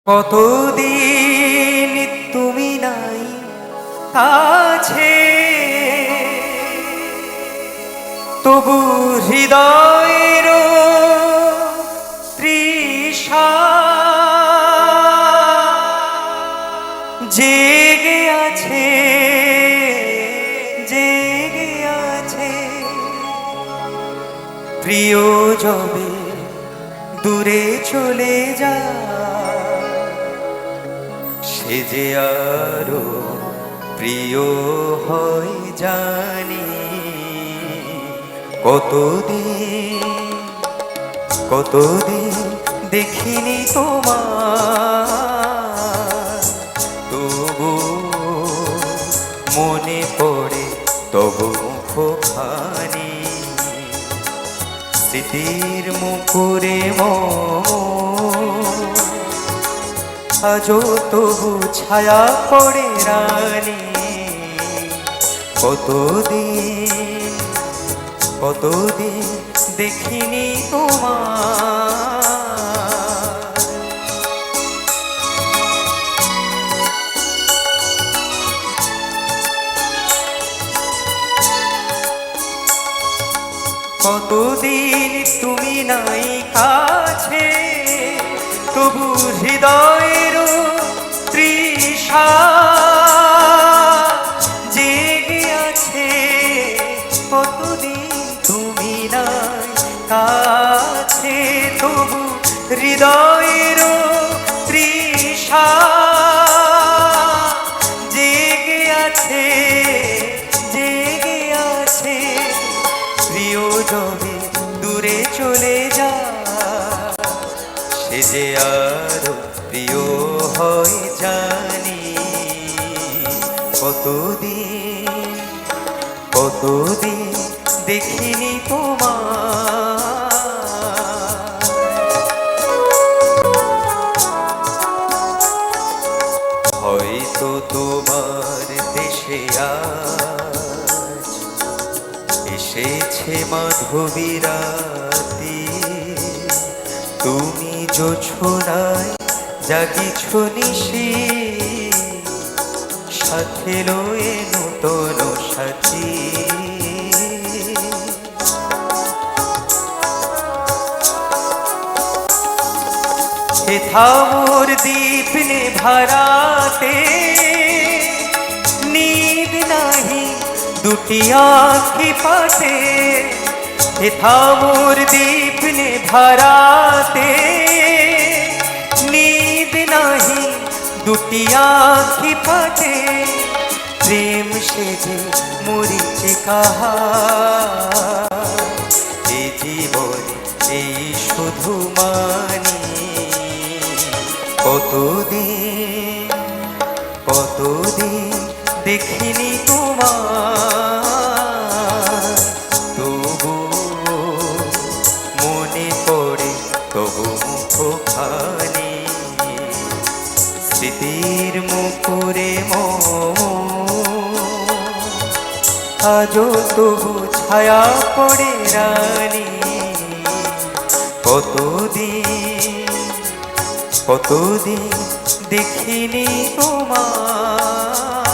কতদিন তুমি নাই কাছে, তবু হৃদয়ের তৃষা জেগে আছে, জেগে আছে। প্রিয় যবে দূরে চলে যায়, সে যে আরো প্রিয় হয় জানি। কতদিন দেখিনি তোমার, তবু মনে পড়ে তবু মুখখানি। স্মৃতির মুখরে আজও তবু ছায়া পড়ে রানী। কতদিন দেখিনি তোমার। কতদিন তুমি নাই কাছে, তবু হৃদয়ের তৃষা জেগে আছে। কতদিন তুমি নাই কাছে, তবু হৃদয়ের তৃষা জেগে আছে, জেগে আছে। প্রিয় যবে দূরে চলে যায়, সে যে আরো প্রিয় হয় জানি। কতদিন দেখিনি তোমার। হয়তো তোমার দেশে আজ এসেছে মাধবী রাতি, তুমি জোছনায় জাগিছ নিশি, সাথে লয়ে নূতন সাথী। হেথা মোর দীপ নেভারাতে, নীদ নাহি দুটি আঁখি পাতে। হেথা মোর দীপ নেভারাতে, নীদ নাহি দুটি আঁখি পাতে। প্রেম সেজে মরিচিকা এ জীবনে এই শুধু মানি। কতদিন দেখিনি তোমার, তবু মনে পড়ে তবু মুখখানি। স্মৃতির মুখরে আজও তবু ছায়া পড়ে রানী। কতদিন দেখিনি তোমার।